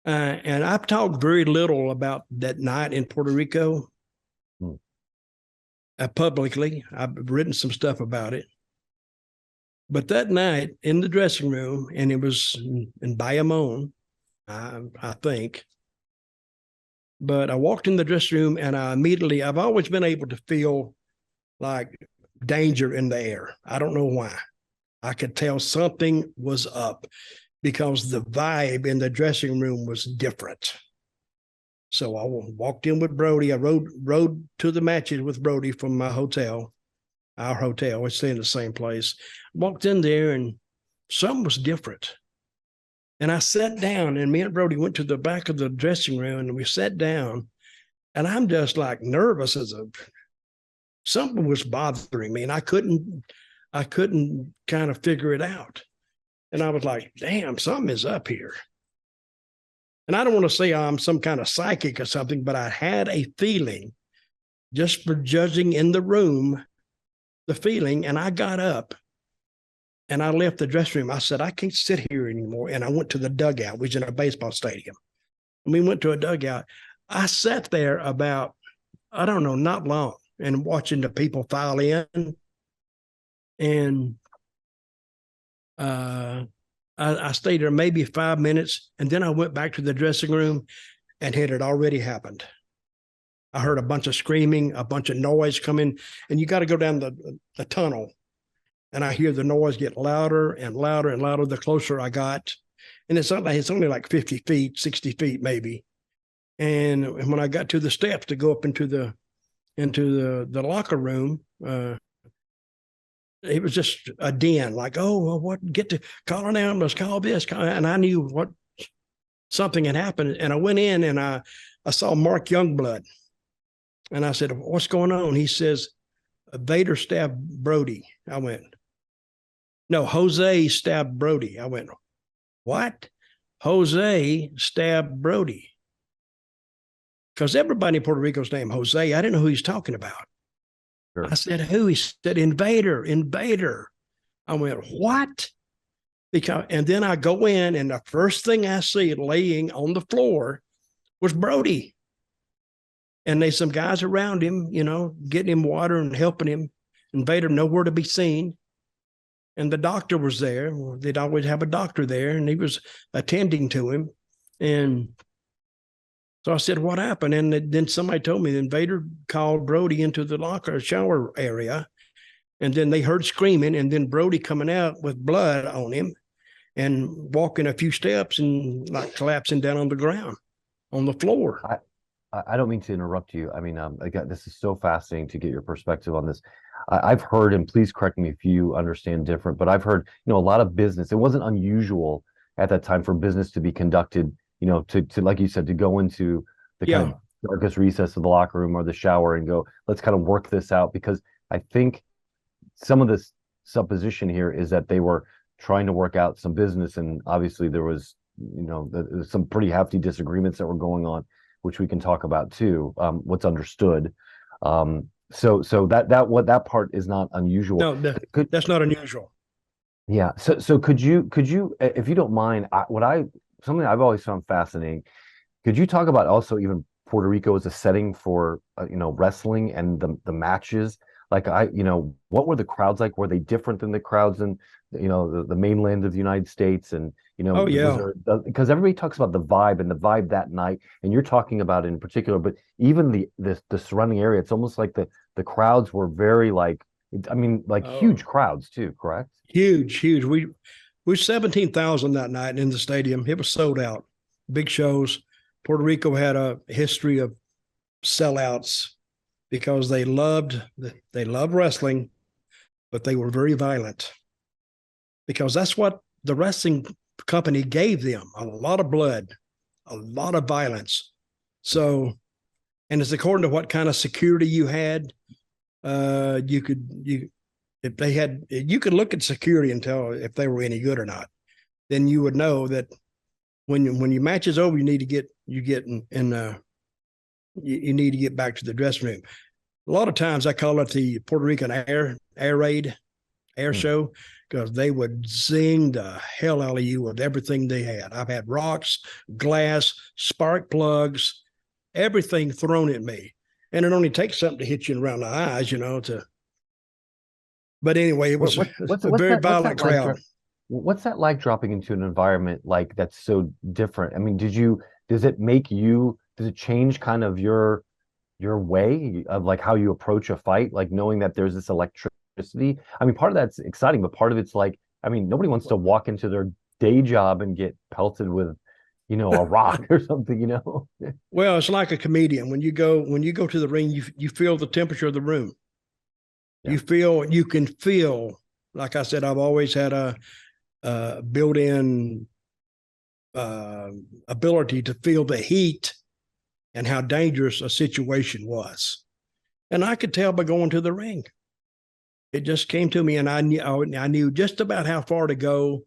And I've talked very little about that night in Puerto Rico publicly. I've written some stuff about it. But that night in the dressing room, and it was in Bayamon, I think. But I walked in the dressing room and I've always been able to feel like danger in the air. I don't know why. I could tell something was up because the vibe in the dressing room was different. So I walked in with Brody. I rode to the matches with Brody from my hotel, our hotel. We stay in the same place. Walked in there and something was different. And I sat down, and me and Brody went to the back of the dressing room, and we sat down, and I'm just like nervous something was bothering me, and I couldn't kind of figure it out. And I was like, damn, something is up here. And I don't want to say I'm some kind of psychic or something, but I had a feeling just for judging in the room, the feeling, and I got up. And I left the dressing room. I said, I can't sit here anymore. And I went to the dugout, which is in a baseball stadium. And we went to a dugout. I sat there about, I don't know, not long, and watching the people file in. And I stayed there maybe 5 minutes. And then I went back to the dressing room, and it had already happened. I heard a bunch of screaming, a bunch of noise coming, and you got to go down the tunnel. And I hear the noise get louder and louder and louder the closer I got. And it's only like 50 feet, 60 feet maybe. And when I got to the steps to go up into the locker room, it was just a din, like, oh, well, what, get to call an ambulance, call this. And I knew what something had happened. And I went in and I saw Mark Youngblood. And I said, what's going on? He says, Vader stabbed Brody. I went, no, Jose stabbed Brody. I went, what? Jose stabbed Brody. Because everybody in Puerto Rico's named Jose. I didn't know who he's talking about. Sure. I said, who? He said, Invader. I went, what? And then I go in, and the first thing I see laying on the floor was Brody. And there's some guys around him, getting him water and helping him. Invader nowhere to be seen. And the doctor was there. They'd always have a doctor there, and he was attending to him. And so I said, what happened? And then somebody told me the Invader called Brody into the shower area. And then they heard screaming, and then Brody coming out with blood on him and walking a few steps and like collapsing down on the ground, on the floor. I don't mean to interrupt you. I mean, again, this is so fascinating to get your perspective on this. I've heard, and please correct me if you understand different, but I've heard, a lot of business. It wasn't unusual at that time for business to be conducted, to like you said, to go into the kind of darkest recess of the locker room or the shower and go, let's kind of work this out. Because I think some of this supposition here is that they were trying to work out some business, and obviously there was, some pretty hefty disagreements that were going on, which we can talk about too. What's understood. So that part is not unusual. No, that's not unusual. Yeah. So could you, if you don't mind, something I've always found fascinating. Could you talk about also even Puerto Rico as a setting for wrestling and the matches? Like what were the crowds like? Were they different than the crowds in the mainland of the United States? And oh yeah, because everybody talks about the vibe that night, and you're talking about it in particular, but even the surrounding area, it's almost like the crowds were very huge crowds too, correct? Huge. We 17,000 that night in the stadium. It was sold out. Big shows. Puerto Rico had a history of sellouts because they loved wrestling, but they were very violent because that's what the wrestling company gave them, a lot of blood, a lot of violence. So, and it's according to what kind of security you had. You could look at security and tell if they were any good or not. Then you would know that when your match is over, you need to get back to the dressing room. A lot of times I call it the Puerto Rican air raid, show, because they would zing the hell out of you with everything they had. I've had rocks, glass, spark plugs, everything thrown at me. And it only takes something to hit you around the eyes, but anyway, it was a very violent crowd. What's that like dropping into an environment like that's so different? I mean, does it change kind of your way of like how you approach a fight, like knowing that there's this electricity? I mean, part of that's exciting, but part of it's like, I mean, nobody wants to walk into their day job and get pelted with, a rock or something, Well, it's like a comedian. When you go to the ring, you feel the temperature of the room. Yeah. You can feel, like I said, I've always had a built-in ability to feel the heat and how dangerous a situation was. And I could tell by going to the ring. It just came to me, and I knew just about how far to go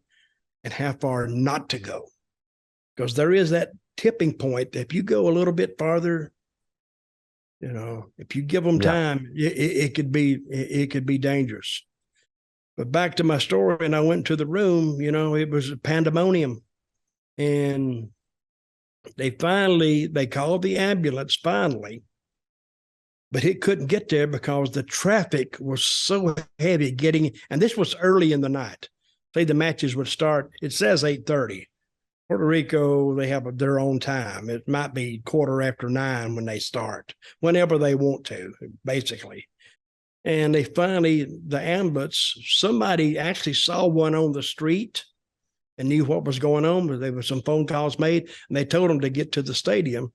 and how far not to go. Because there is that tipping point that if you go a little bit farther, if you give them time, it could be dangerous. But back to my story, and I went to the room, it was a pandemonium. And they called the ambulance finally, but it couldn't get there because the traffic was so heavy and this was early in the night. Say the matches would start, it says 8:30. Puerto Rico, they have their own time. It might be 9:15 when they start, whenever they want to, basically. And the ambulance, somebody actually saw one on the street and knew what was going on, but there were some phone calls made, and they told them to get to the stadium,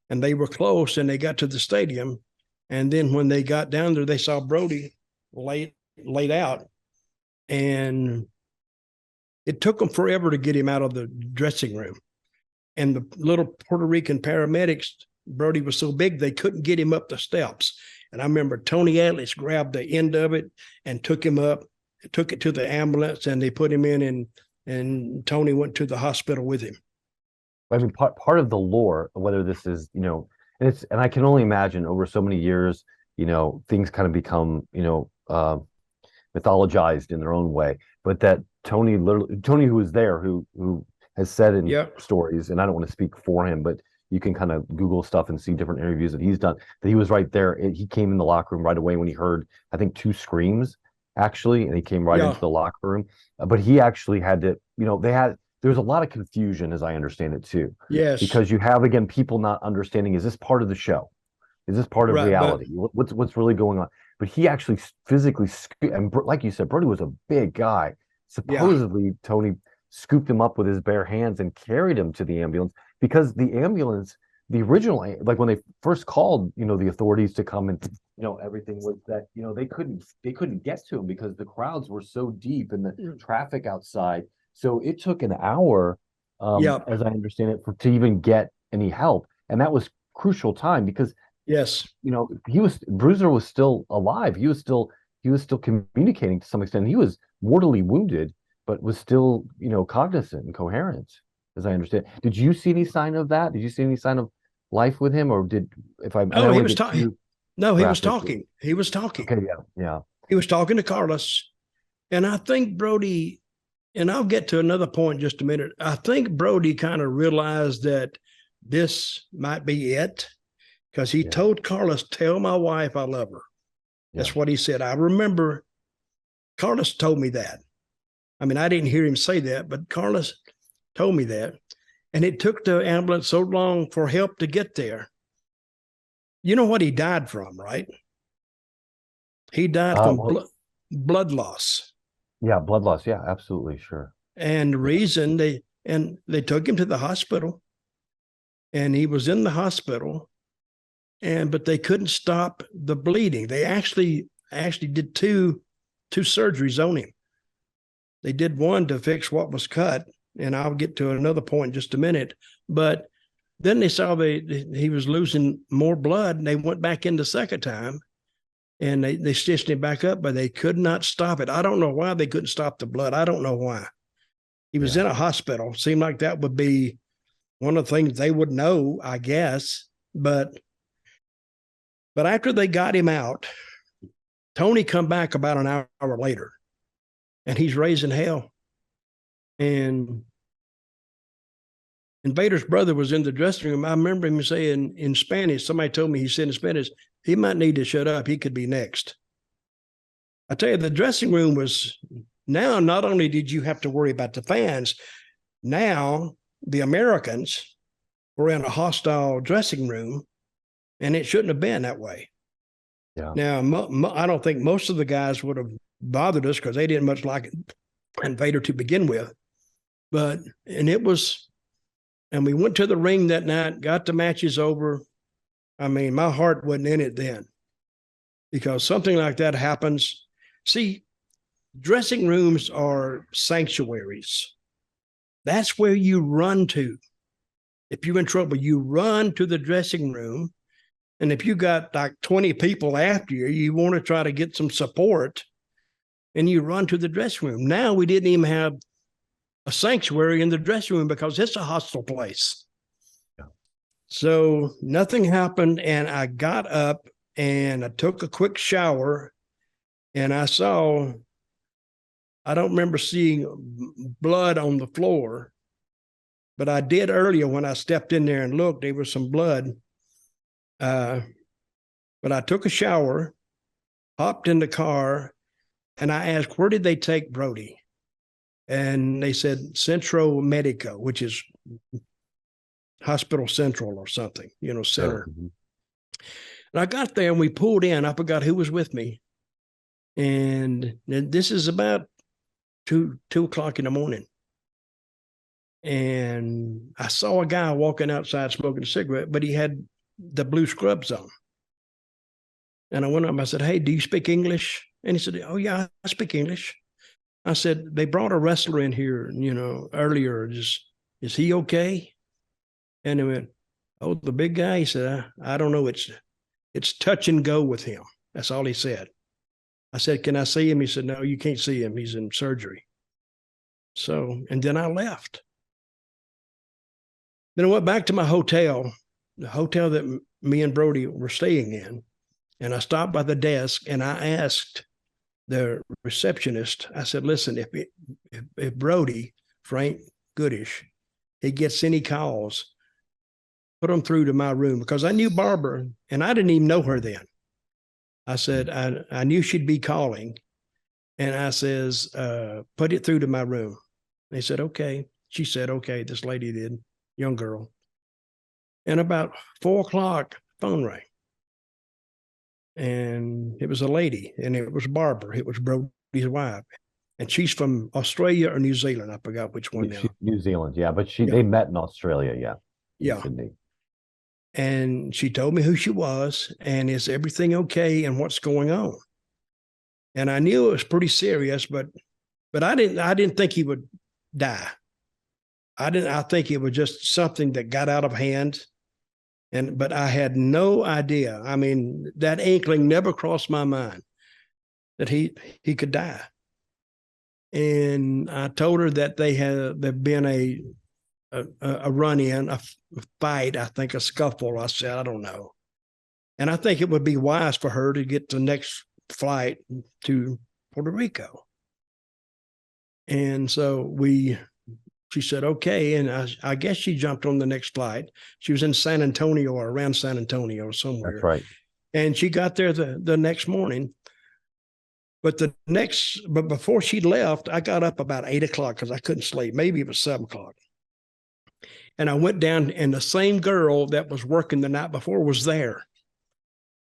and they were close, and they got to the stadium. And then when they got down there, they saw Brody laid out, and it took them forever to get him out of the dressing room. And the little Puerto Rican paramedics, Brody was so big, they couldn't get him up the steps. And I remember Tony Atlas grabbed the end of it and took him up, took it to the ambulance, and they put him in, and Tony went to the hospital with him. I mean, part of the lore, whether this is, and I can only imagine over so many years, things kind of become, mythologized in their own way. But that Tony, who was there, who has said in stories, and I don't want to speak for him, but you can kind of Google stuff and see different interviews that he's done, that he was right there. He came in the locker room right away when he heard, I think, 2 screams, actually, and he came right into the locker room. But he actually had to, there's a lot of confusion, as I understand it, too. Yes. Because you have, again, people not understanding, is this part of the show? Is this part of reality? What's really going on? But he actually physically, and like you said, Brody was a big guy. Supposedly, Tony scooped him up with his bare hands and carried him to the ambulance, because the ambulance, the original, like when they first called, the authorities to come and, everything was that, they couldn't get to him because the crowds were so deep and the traffic outside. So it took an hour, as I understand it, to even get any help. And that was crucial time because, Bruiser was still alive. He was still communicating to some extent. He was mortally wounded, but was still, cognizant and coherent, as I understand. Did you see any sign of that? Did you see any sign of life with him, or No, he was talking. No, he was talking. He was talking. Okay, yeah. He was talking to Carlos, and I think Brody, and I'll get to another point in just a minute. I think Brody kind of realized that this might be it, because he told Carlos, "Tell my wife I love her." That's what he said. I remember Carlos told me that. I mean, I didn't hear him say that, but Carlos told me that. And it took the ambulance so long for help to get there. You know what he died from, right? He died from blood loss. Yeah, blood loss. Yeah, absolutely. Sure. And the reason they took him to the hospital, and he was in the hospital, but they couldn't stop the bleeding. They actually did two surgeries on him. They did one to fix what was cut, and I'll get to another point in just a minute. But then they saw he was losing more blood, and they went back in the second time, and they stitched him back up, but they could not stop it. I don't know why they couldn't stop the blood. I don't know why. He was in a hospital. Seemed like that would be one of the things they would know, I guess. But after they got him out, Tony come back about an hour later. and he's raising hell. And Vader's brother was in the dressing room. I remember him saying in Spanish, somebody told me he said in Spanish, he might need to shut up. He could be next. I tell you, the dressing room was, now not only did you have to worry about the fans, now the Americans were in a hostile dressing room, and it shouldn't have been that way. Yeah. Now, I don't think most of the guys would have bothered us because they didn't much like Vader to begin with. But, and we went to the ring that night, got the matches over. I mean, my heart wasn't in it then, because something like that happens. See, dressing rooms are sanctuaries. That's where you run to. If you're in trouble, you run to the dressing room. And if you got like 20 people after you, you want to try to get some support, and you run to the dressing room. Now we didn't even have a sanctuary in the dressing room because it's a hostile place. Yeah. So nothing happened, and I got up and I took a quick shower, and I don't remember seeing blood on the floor, but I did earlier when I stepped in there and looked, there was some blood. But I took a shower, hopped in the car, and I asked, where did they take Brody? And they said Centro Medico, which is Hospital Central or something, center. Mm-hmm. And I got there and we pulled in. I forgot who was with me. And this is about 2 o'clock in the morning. And I saw a guy walking outside smoking a cigarette, but he had the blue scrubs on. And I went up and I said, hey, do you speak English? And he said, oh, yeah, I speak English. I said, they brought a wrestler in here, earlier. Is he okay? And they went, oh, the big guy? He said, I don't know. It's touch and go with him. That's all he said. I said, can I see him? He said, no, you can't see him. He's in surgery. So, and then I left. Then I went back to my hotel, the hotel that me and Brody were staying in. And I stopped by the desk and I asked the receptionist, I said, listen, if Brody, Frank Goodish, he gets any calls, put them through to my room, because I knew Barbara and I didn't even know her then. I said, I knew she'd be calling. And I says, put it through to my room. They said, okay. She said, okay, this lady did, young girl. And about 4 o'clock, phone rang. And it was a lady, and it was Barbara. It was Brody's wife. And she's from Australia or New Zealand. I forgot which one now. New Zealand, yeah. But they met in Australia, yeah. Yeah. Sydney. And she told me who she was, and is everything okay, and what's going on. And I knew it was pretty serious, but I didn't think he would die. I think it was just something that got out of hand. But I had no idea. I mean, that inkling never crossed my mind that he could die. And I told her that there'd been a run-in, a fight, I think a scuffle. I said, I don't know. And I think it would be wise for her to get the next flight to Puerto Rico. And so she said, okay. And I guess she jumped on the next flight. She was in San Antonio or around San Antonio somewhere. That's right. And she got there the next morning. But before she left, I got up about 8 o'clock because I couldn't sleep. Maybe it was 7 o'clock. And I went down, and the same girl that was working the night before was there.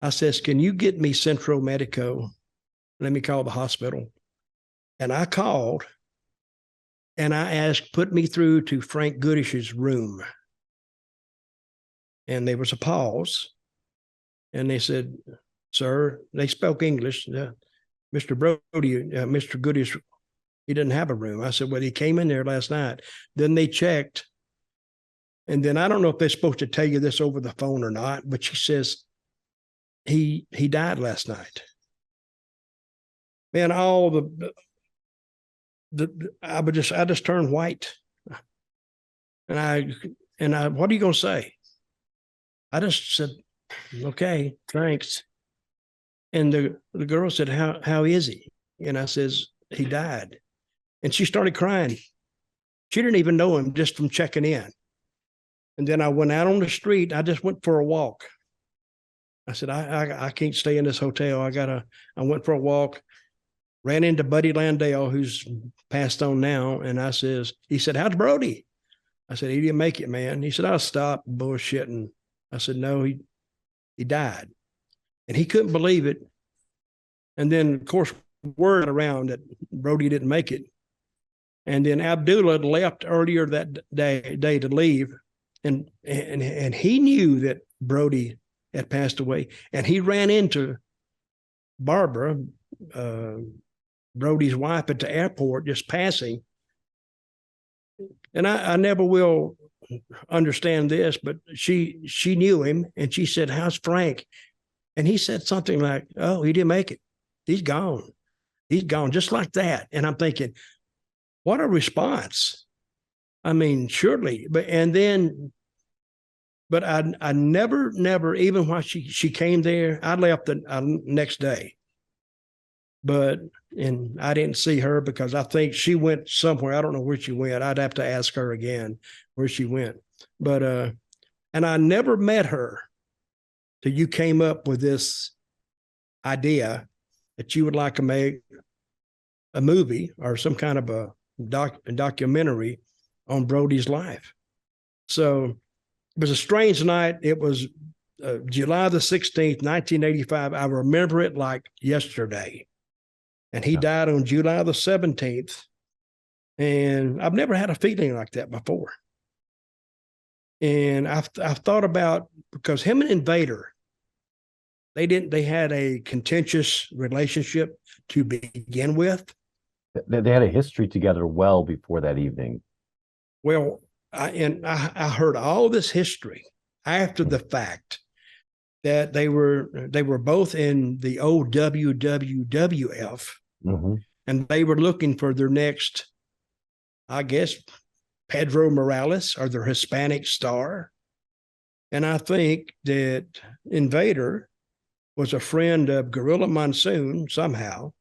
I says, can you get me Centro Medico? Let me call the hospital. And I called. And I asked, put me through to Frank Goodish's room. And there was a pause. And they said, sir, they spoke English. Mr. Brody, Mr. Goodish, he didn't have a room. I said, well, he came in there last night. Then they checked. And then I don't know if they're supposed to tell you this over the phone or not, but she says, he died last night. Man, all I just turned white. And I, what are you going to say? I just said, okay, thanks. And the girl said, how is he? And I says, he died. And she started crying. She didn't even know him just from checking in. And then I went out on the street. I just went for a walk. I said, I can't stay in this hotel. I went for a walk, ran into Buddy Landale, who's passed on now. And he said, how's Brody? I said, he didn't make it, man. He said, I'll stop bullshitting. I said, no, he died. And he couldn't believe it. And then, of course, word around that Brody didn't make it. And then Abdullah left earlier that day to leave. And he knew that Brody had passed away. And he ran into Barbara, Brody's wife, at the airport, just passing. And I never will understand this, but she knew him, and she said, how's Frank? And he said something like, oh, he didn't make it. He's gone. He's gone, just like that. And I'm thinking, what a response. I mean, surely. But I never, even while she came there, I left the next day. And I didn't see her because I think she went somewhere. I don't know where she went. I'd have to ask her again where she went. But and I never met her till you came up with this idea that you would like to make a movie or some kind of a documentary on Brody's life. So it was a strange night. It was July the 16th, 1985. I remember it like yesterday. And he died on July the 17th. And I've never had a feeling like that before. And I've thought about, because him and Invader, they had a contentious relationship to begin with. They had a history together well before that evening. Well, I heard all this history after the fact that they were both in the old WWF, and they were looking for their next, I guess, Pedro Morales or their Hispanic star. And I think that Invader was a friend of Gorilla Monsoon somehow,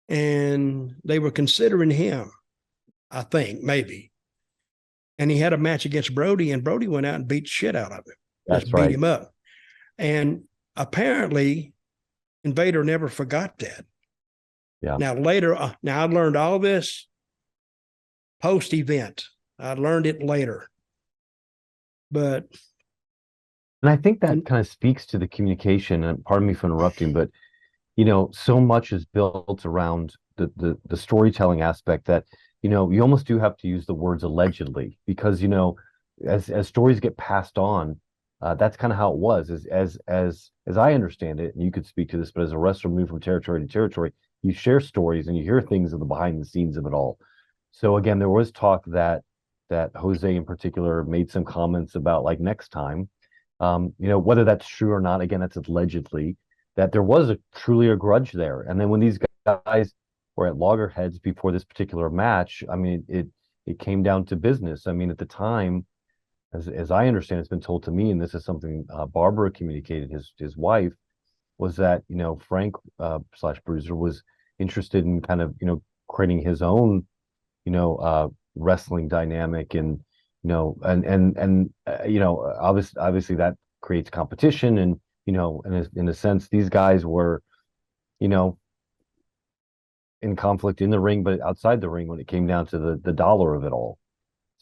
and they were considering him, I think, maybe. And he had a match against Brody, and Brody went out and beat the shit out of him. That's right. Beat him up. And apparently, Invader never forgot that. Yeah. Now, later, I learned all this post-event. I learned it later. And I think that kind of speaks to the communication, and pardon me for interrupting, but, so much is built around the storytelling aspect that, you almost do have to use the words allegedly, because, as stories get passed on, that's kind of how it was. As I understand it, and you could speak to this, but as a wrestler moved from territory to territory, you share stories and you hear things of the behind the scenes of it all. So again, there was talk that Jose in particular made some comments about, like, next time, whether that's true or not, again, that's allegedly, that there was truly a grudge there. And then when these guys were at loggerheads before this particular match, I mean, it came down to business. I mean, at the time, as I understand, it's been told to me, and this is something Barbara communicated, his wife, was that, Frank / Bruiser was interested in kind of, creating his own, wrestling dynamic, and, obviously that creates competition. And, in a sense, these guys were, in conflict in the ring, but outside the ring when it came down to the dollar of it all.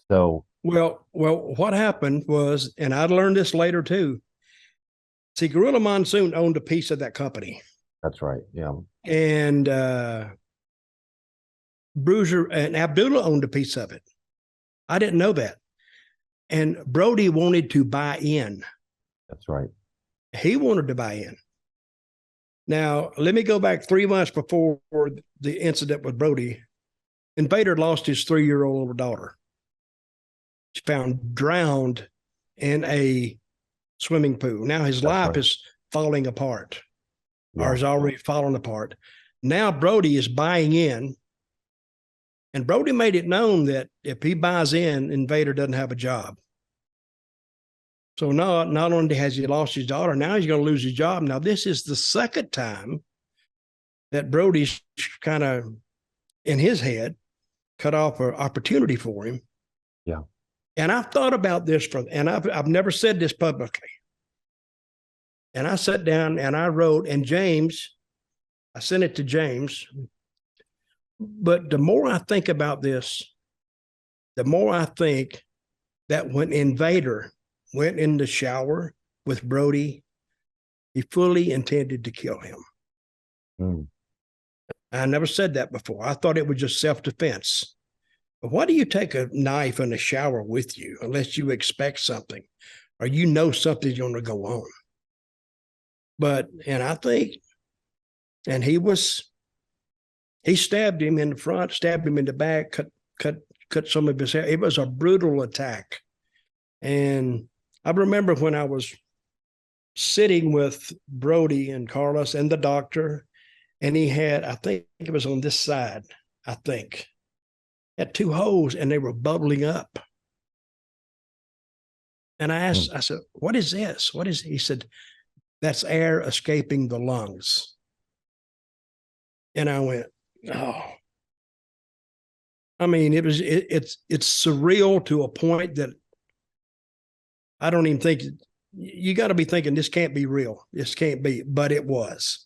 So, Well, what happened was, and I learned this later too. See, Gorilla Monsoon owned a piece of that company. That's right. Yeah. And Bruiser and Abdullah owned a piece of it. I didn't know that. And Brody wanted to buy in. That's right. He wanted to buy in. Now, let me go back 3 months before the incident with Brody. Invader lost his 3-year-old daughter. She found drowned in a swimming pool. Now his life is falling apart, or is already fallen apart. Now Brody is buying in, and Brody made it known that if he buys in, Invader doesn't have a job. So not only has he lost his daughter, now he's going to lose his job. Now this is the second time that Brody's kind of in his head, cut off an opportunity for him. Yeah. And I've thought about this and I've never said this publicly. And I sat down and I wrote, and I sent it to James. But the more I think about this, the more I think that when Invader went in the shower with Brody, he fully intended to kill him. Mm. I never said that before. I thought it was just self-defense. But why do you take a knife in the shower with you unless you expect something or you know something's going to go on? And I think, and he stabbed him in the front, stabbed him in the back, cut some of his hair. It was a brutal attack. And I remember when I was sitting with Brody and Carlos and the doctor, and he had, I think it was on this side, had 2 holes and they were bubbling up. And I asked, I said, what is this? What is it? He said, that's air escaping the lungs. And I went, oh. I mean, it's surreal to a point that I don't even think, you got to be thinking this can't be real. This can't be, but it was.